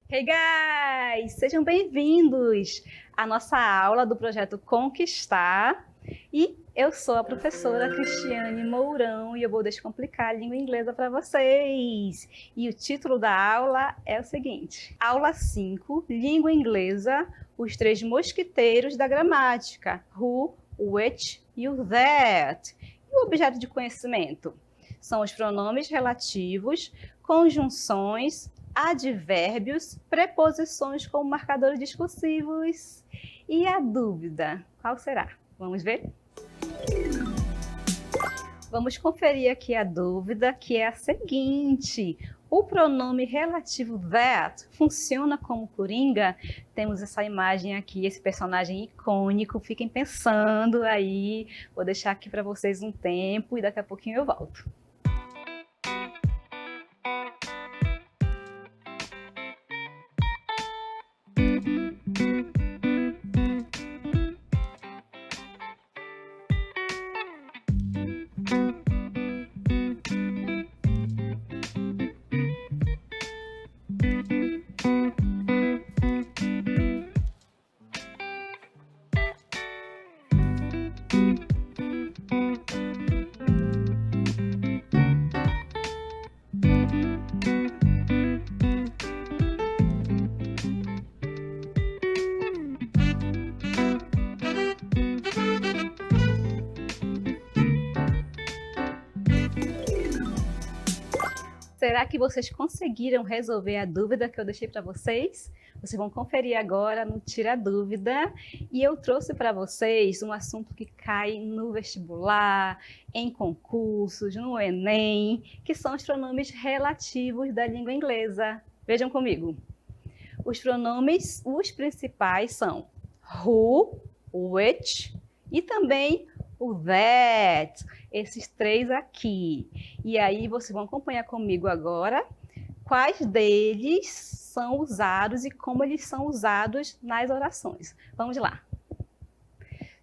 Hey guys! Sejam bem-vindos à nossa aula do projeto Conquistar. E eu sou a professora Cristiane Mourão e eu vou descomplicar a língua inglesa para vocês. E o título da aula é o seguinte: Aula 5, Língua Inglesa, os três mosquiteiros da gramática. Who, which e o that. E o objeto de conhecimento? São os pronomes relativos, conjunções, advérbios, preposições como marcadores discursivos. E a dúvida, qual será? Vamos ver? Vamos conferir aqui a dúvida, que é a seguinte: o pronome relativo that funciona como coringa? Temos essa imagem aqui, esse personagem icônico. Fiquem pensando aí. Vou deixar aqui para vocês um tempo e daqui a pouquinho eu volto. Será que vocês conseguiram resolver a dúvida que eu deixei para vocês? Vocês vão conferir agora no Tira Dúvida. E eu trouxe para vocês um assunto que cai no vestibular, em concursos, no Enem, que são os pronomes relativos da língua inglesa. Vejam comigo. Os pronomes, os principais são who, which e também o that, esses três aqui. E aí vocês vão acompanhar comigo agora quais deles são usados e como eles são usados nas orações. Vamos lá.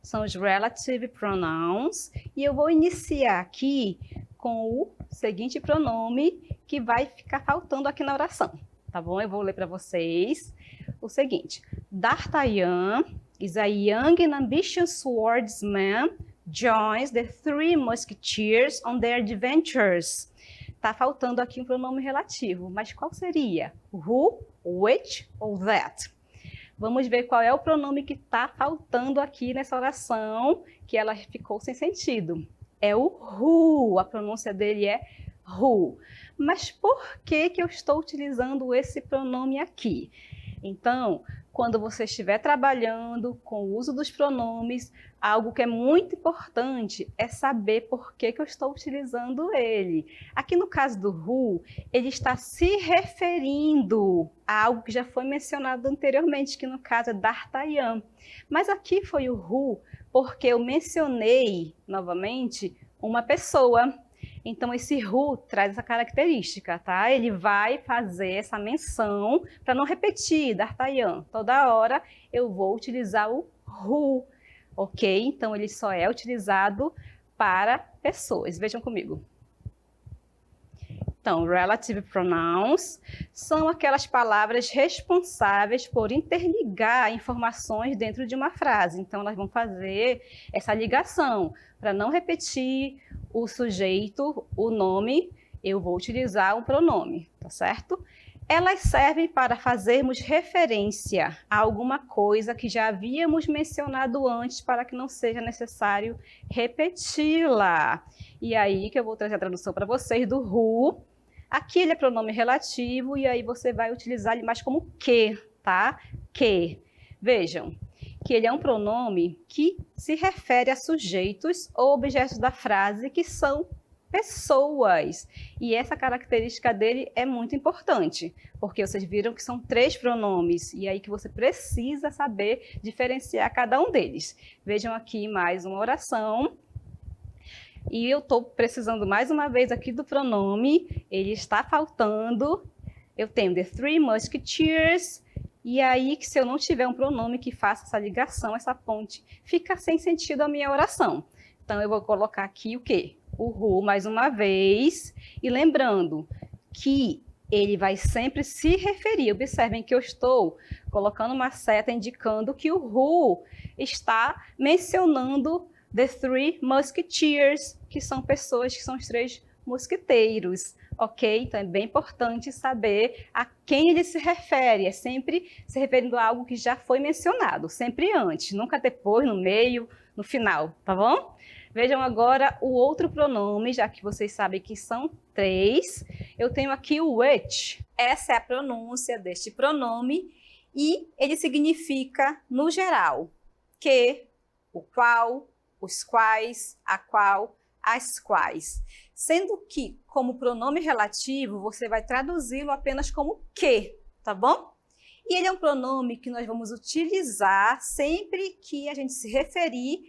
São os relative pronouns e eu vou iniciar aqui com o seguinte pronome que vai ficar faltando aqui na oração, tá bom? Eu vou ler para vocês o seguinte: D'Artagnan is a young and ambitious swordsman joins the three musketeers on their adventures. Tá faltando aqui um pronome relativo, mas qual seria? Who, which ou that? Vamos ver qual é o pronome que está faltando aqui nessa oração, que ela ficou sem sentido. É o who, a pronúncia dele é who. Mas por que eu estou utilizando esse pronome aqui? Então, quando você estiver trabalhando com o uso dos pronomes, algo que é muito importante é saber por que eu estou utilizando ele. Aqui no caso do who, ele está se referindo a algo que já foi mencionado anteriormente, que no caso é D'Artagnan. Mas aqui foi o who porque eu mencionei, novamente, uma pessoa. Então, esse who traz essa característica, tá? Ele vai fazer essa menção para não repetir, D'Artagnan. Toda hora eu vou utilizar o who, ok? Então, ele só é utilizado para pessoas. Vejam comigo. Então, relative pronouns são aquelas palavras responsáveis por interligar informações dentro de uma frase. Então, elas vão fazer essa ligação. Para não repetir o sujeito, o nome, eu vou utilizar o pronome, tá certo? Elas servem para fazermos referência a alguma coisa que já havíamos mencionado antes, para que não seja necessário repeti-la. E aí que eu vou trazer a tradução para vocês do who. Aqui ele é pronome relativo e aí você vai utilizar ele mais como que, tá? Que. Vejam que ele é um pronome que se refere a sujeitos ou objetos da frase que são pessoas. E essa característica dele é muito importante, porque vocês viram que são três pronomes, e aí que você precisa saber diferenciar cada um deles. Vejam aqui mais uma oração. E eu estou precisando mais uma vez aqui do pronome, ele está faltando. Eu tenho the three musketeers E aí, que se eu não tiver um pronome que faça essa ligação, essa ponte, fica sem sentido a minha oração. Então, eu vou colocar aqui o quê? O who mais uma vez. E lembrando que ele vai sempre se referir. Observem que eu estou colocando uma seta indicando que o who está mencionando the three musketeers, que são pessoas que são os três mosqueteiros. Ok? Então é bem importante saber a quem ele se refere. É sempre se referindo a algo que já foi mencionado, sempre antes, nunca depois, no meio, no final, tá bom? Vejam agora o outro pronome, já que vocês sabem que são 3. Eu tenho aqui o which. Essa é a pronúncia deste pronome e ele significa no geral, que, o qual, os quais, a qual, as quais. Sendo que, como pronome relativo, você vai traduzi-lo apenas como que, tá bom? E ele é um pronome que nós vamos utilizar sempre que a gente se referir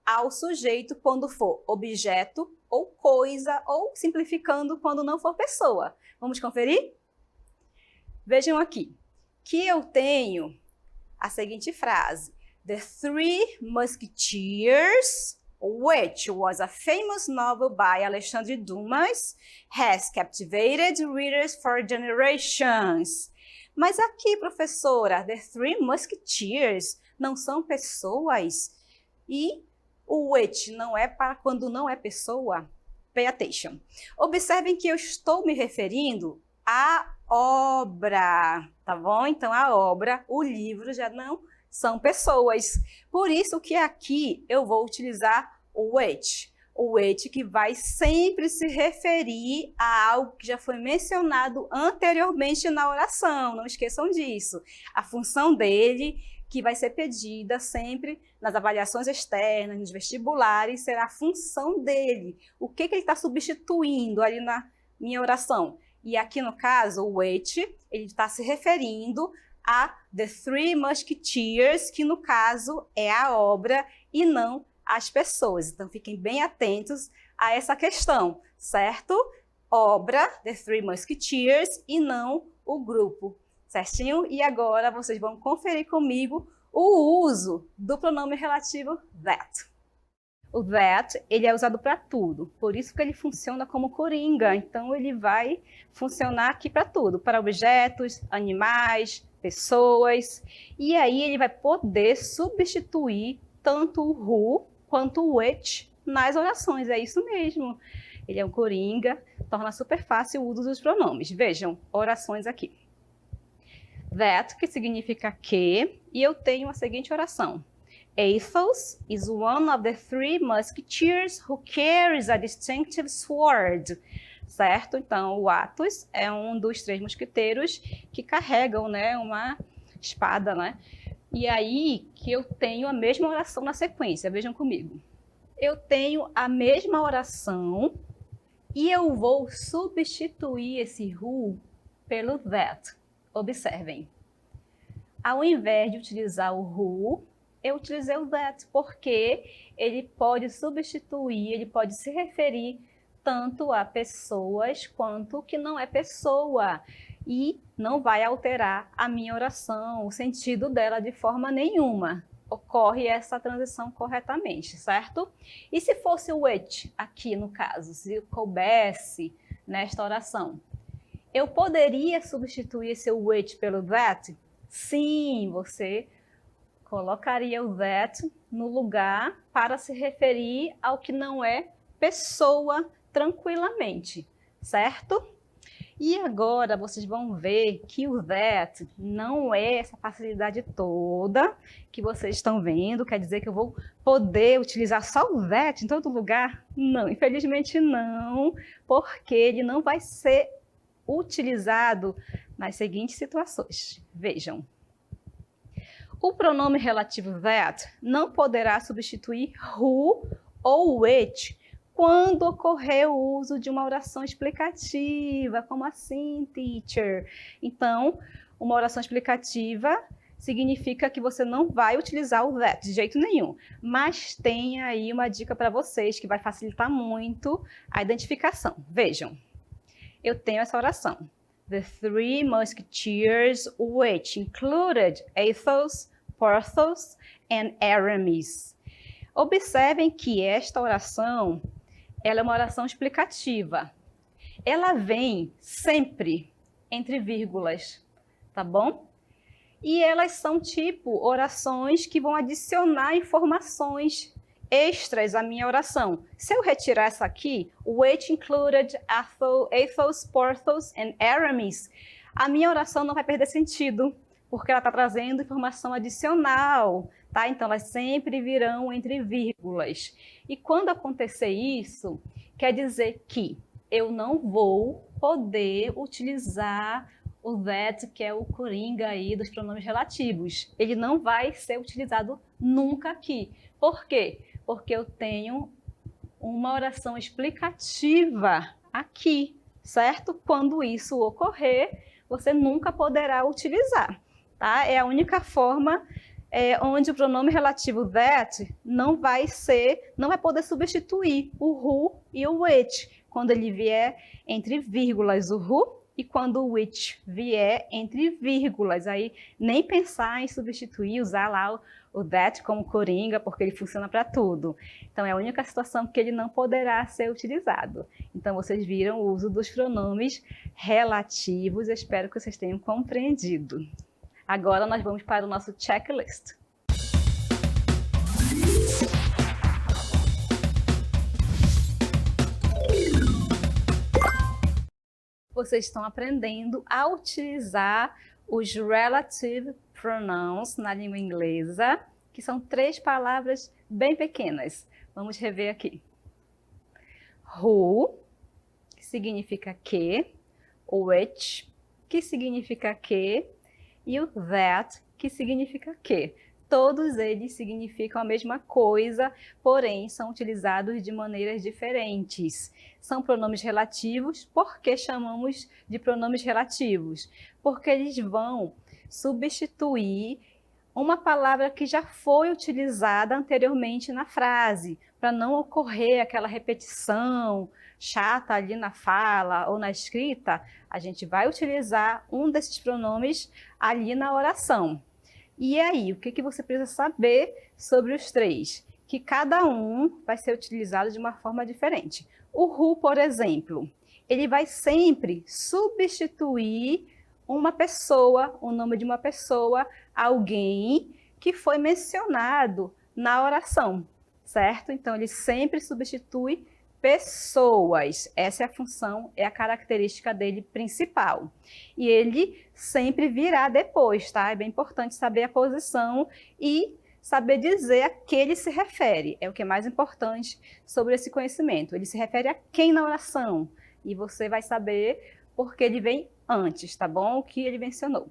ao sujeito quando for objeto ou coisa, ou simplificando quando não for pessoa. Vamos conferir? Vejam aqui, que eu tenho a seguinte frase: The Three Musketeers, which was a famous novel by Alexandre Dumas, has captivated readers for generations. Mas aqui, professora, The Three Musketeers não são pessoas? E o which não é para quando não é pessoa? Pay attention. Observem que eu estou me referindo à obra, tá bom? Então, a obra, o livro já não são pessoas. Por isso que aqui eu vou utilizar o which. O which que vai sempre se referir a algo que já foi mencionado anteriormente na oração. Não esqueçam disso. A função dele, que vai ser pedida sempre nas avaliações externas, nos vestibulares, será a função dele. O que ele está substituindo ali na minha oração? E aqui no caso, o which, ele está se referindo a The Three Musketeers, que no caso é a obra e não as pessoas. Então fiquem bem atentos a essa questão, certo? Obra, The Three Musketeers, e não o grupo, certinho? E agora vocês vão conferir comigo o uso do pronome relativo that. O that, ele é usado para tudo, por isso que ele funciona como coringa. Então ele vai funcionar aqui para tudo, para objetos, animais, pessoas, e aí ele vai poder substituir tanto o who quanto o which nas orações, é isso mesmo. Ele é um coringa, torna super fácil o uso dos pronomes. Vejam, orações aqui. That, que significa que, e eu tenho a seguinte oração. Athos is one of the three musketeers who carries a distinctive sword. Certo? Então, o Athos é um dos 3 mosqueteiros que carregam, né, uma espada, né? E aí que eu tenho a mesma oração na sequência, vejam comigo. Eu tenho a mesma oração e eu vou substituir esse who pelo that. Observem. Ao invés de utilizar o who, eu utilizei o that, porque ele pode substituir, ele pode se referir tanto a pessoas quanto que não é pessoa. E não vai alterar a minha oração, o sentido dela de forma nenhuma. Ocorre essa transição corretamente, certo? E se fosse o which, aqui no caso, se coubesse nesta oração, eu poderia substituir esse which pelo that? Sim, você colocaria o that no lugar para se referir ao que não é pessoa tranquilamente, certo? E agora vocês vão ver que o that não é essa facilidade toda que vocês estão vendo, quer dizer que eu vou poder utilizar só o that em todo lugar? Não, infelizmente não, porque ele não vai ser utilizado nas seguintes situações. Vejam. O pronome relativo that não poderá substituir who ou which quando ocorrer o uso de uma oração explicativa. Como assim, teacher? Então, uma oração explicativa significa que você não vai utilizar o that de jeito nenhum. Mas tem aí uma dica para vocês que vai facilitar muito a identificação. Vejam, eu tenho essa oração. The Three Musketeers, which included Athos, Porthos and Aramis. Observem que esta oração, ela é uma oração explicativa. Ela vem sempre entre vírgulas, tá bom? E elas são tipo orações que vão adicionar informações extras à minha oração. Se eu retirar essa aqui, which included Athos, Porthos and Aramis, a minha oração não vai perder sentido, porque ela está trazendo informação adicional, tá? Então, elas sempre virão entre vírgulas. E quando acontecer isso, quer dizer que eu não vou poder utilizar o that, que é o coringa aí dos pronomes relativos. Ele não vai ser utilizado nunca aqui. Por quê? Porque eu tenho uma oração explicativa aqui, certo? Quando isso ocorrer, você nunca poderá utilizar, tá? É a única forma onde o pronome relativo that não vai poder substituir o who e o which, quando ele vier entre vírgulas o who e quando o which vier entre vírgulas. Aí nem pensar em substituir, usar lá o that como coringa, porque ele funciona para tudo. Então, é a única situação que ele não poderá ser utilizado. Então, vocês viram o uso dos pronomes relativos. Eu espero que vocês tenham compreendido. Agora, nós vamos para o nosso checklist. Vocês estão aprendendo a utilizar os relative pronouns na língua inglesa, que são 3 palavras bem pequenas. Vamos rever aqui. Who, que significa que, which, que significa que, e o that, que significa que. Todos eles significam a mesma coisa, porém são utilizados de maneiras diferentes. São pronomes relativos. Por que chamamos de pronomes relativos? Porque eles vão substituir uma palavra que já foi utilizada anteriormente na frase, para não ocorrer aquela repetição chata ali na fala ou na escrita. A gente vai utilizar um desses pronomes ali na oração. E aí, o que você precisa saber sobre os 3? Que cada um vai ser utilizado de uma forma diferente. O who, por exemplo, ele vai sempre substituir uma pessoa, o nome de uma pessoa, alguém que foi mencionado na oração, certo? Então, ele sempre substitui pessoas. Essa é a função, é a característica dele principal. E ele sempre virá depois, tá? É bem importante saber a posição e saber dizer a que ele se refere. É o que é mais importante sobre esse conhecimento. Ele se refere a quem na oração? E você vai saber porque ele vem antes, tá bom? O que ele mencionou.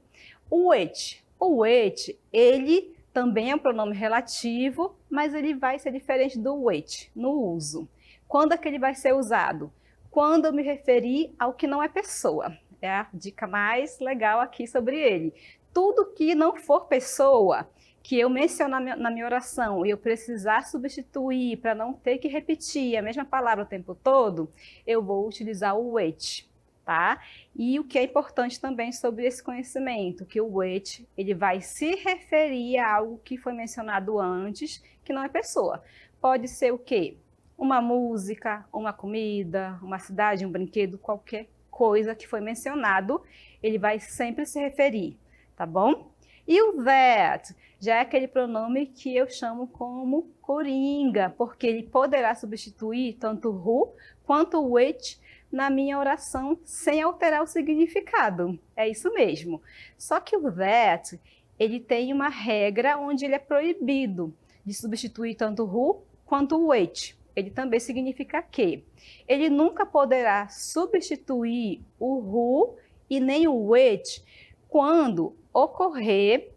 O which. O which, ele também é um pronome relativo, mas ele vai ser diferente do which no uso. Quando é que ele vai ser usado? Quando eu me referir ao que não é pessoa. É a dica mais legal aqui sobre ele. Tudo que não for pessoa, que eu mencionar na minha oração e eu precisar substituir para não ter que repetir a mesma palavra o tempo todo, eu vou utilizar o which, tá? E o que é importante também sobre esse conhecimento, que o which, ele vai se referir a algo que foi mencionado antes, que não é pessoa. Pode ser o quê? Uma música, uma comida, uma cidade, um brinquedo, qualquer coisa que foi mencionado, ele vai sempre se referir, tá bom? E o that já é aquele pronome que eu chamo como coringa, porque ele poderá substituir tanto o who quanto o which na minha oração sem alterar o significado. É isso mesmo. Só que o that, ele tem uma regra onde ele é proibido de substituir tanto o who quanto o which. Ele também significa que ele nunca poderá substituir o who e nem o which quando ocorrer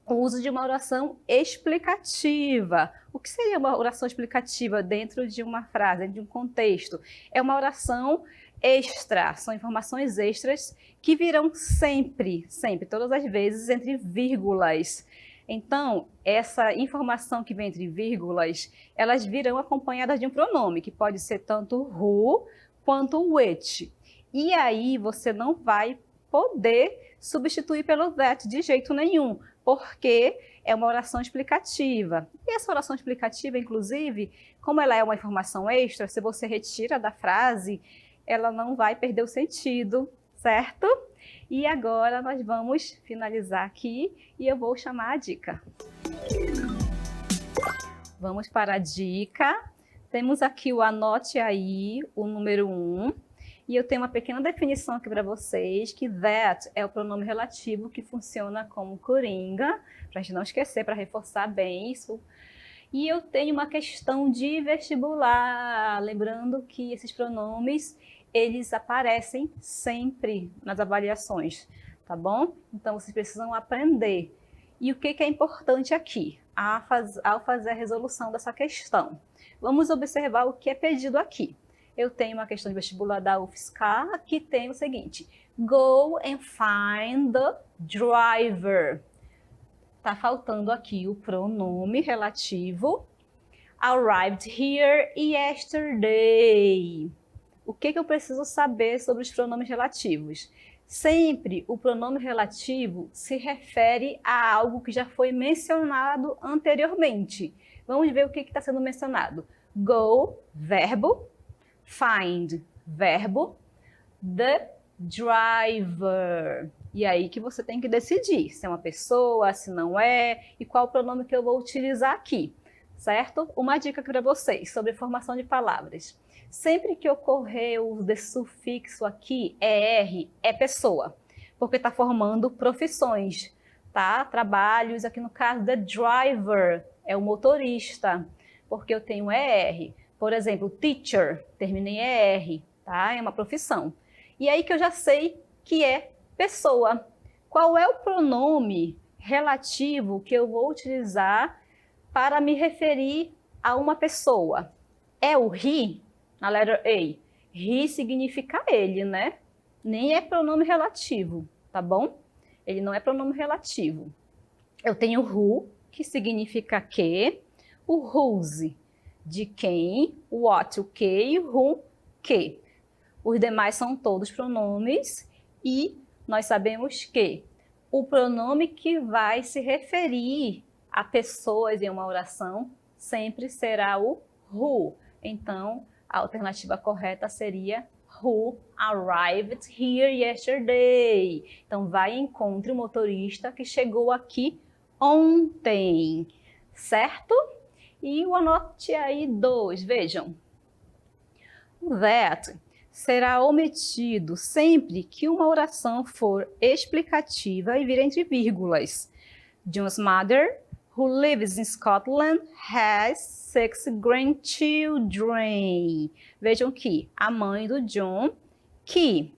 o uso de uma oração explicativa. O que seria uma oração explicativa dentro de uma frase, dentro de um contexto? É uma oração extra, são informações extras que virão sempre, todas as vezes, entre vírgulas. Então, essa informação que vem entre vírgulas, elas virão acompanhadas de um pronome, que pode ser tanto who quanto which. E aí você não vai poder substituir pelo that de jeito nenhum, porque é uma oração explicativa. E essa oração explicativa, inclusive, como ela é uma informação extra, se você retira da frase, ela não vai perder o sentido, certo? E agora nós vamos finalizar aqui e eu vou chamar a dica. Vamos para a dica. Temos aqui o anote aí, o número 1. E eu tenho uma pequena definição aqui para vocês, que that é o pronome relativo que funciona como coringa, para a gente não esquecer, para reforçar bem isso. E eu tenho uma questão de vestibular, lembrando que esses pronomes, eles aparecem sempre nas avaliações, tá bom? Então, vocês precisam aprender. E o que é importante aqui, ao fazer a resolução dessa questão? Vamos observar o que é pedido aqui. Eu tenho uma questão de vestibular da UFSCar que tem o seguinte: go and find the driver. Tá faltando aqui o pronome relativo. Arrived here yesterday. O que eu preciso saber sobre os pronomes relativos? Sempre o pronome relativo se refere a algo que já foi mencionado anteriormente. Vamos ver o que está sendo mencionado. Go, verbo. Find, verbo, the driver. E aí que você tem que decidir se é uma pessoa, se não é, e qual o pronome que eu vou utilizar aqui, certo? Uma dica aqui para vocês sobre formação de palavras. Sempre que ocorrer o sufixo aqui, ER, é pessoa, porque está formando profissões, tá? Trabalhos, aqui no caso, the driver, é o motorista, porque eu tenho ER. Por exemplo, teacher, terminei em ER, tá? É uma profissão. E aí que eu já sei que é pessoa. Qual é o pronome relativo que eu vou utilizar para me referir a uma pessoa? É o he, na letra A. He significa ele, né? Nem é pronome relativo, tá bom? Ele não é pronome relativo. Eu tenho who, que significa que, o whose, de quem, o what, o que, o whom, que. Os demais são todos pronomes e nós sabemos que o pronome que vai se referir a pessoas em uma oração sempre será o who. Então, a alternativa correta seria who arrived here yesterday. Então, vai e encontre o motorista que chegou aqui ontem, certo? E o anote aí 2, vejam. O that será omitido sempre que uma oração for explicativa e vir entre vírgulas. John's mother, who lives in Scotland, has 6 grandchildren. Vejam que a mãe do John, que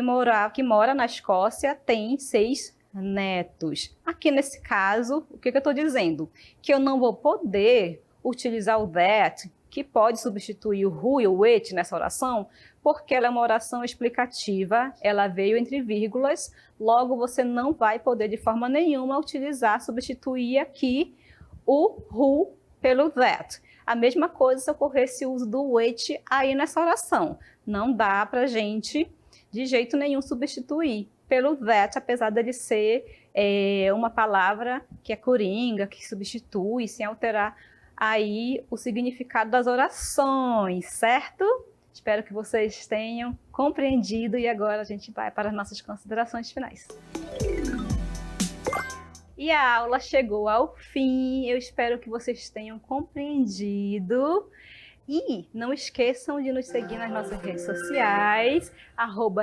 mora na Escócia, tem 6 netos. Aqui nesse caso, o que eu estou dizendo? Que eu não vou poder utilizar o that, que pode substituir o who e o which nessa oração, porque ela é uma oração explicativa, ela veio entre vírgulas, logo você não vai poder de forma nenhuma substituir aqui o who pelo that. A mesma coisa se ocorresse o uso do which aí nessa oração. Não dá pra gente de jeito nenhum substituir pelo that, apesar dele ser uma palavra que é coringa, que substitui, sem alterar aí o significado das orações, certo? Espero que vocês tenham compreendido e agora a gente vai para as nossas considerações finais. E a aula chegou ao fim, eu espero que vocês tenham compreendido. E não esqueçam de nos seguir nas nossas redes sociais,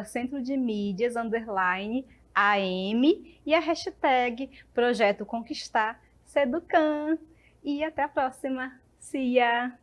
@centrodemídias_AM e a hashtag Projeto Conquistar Seducan. E até a próxima. See ya!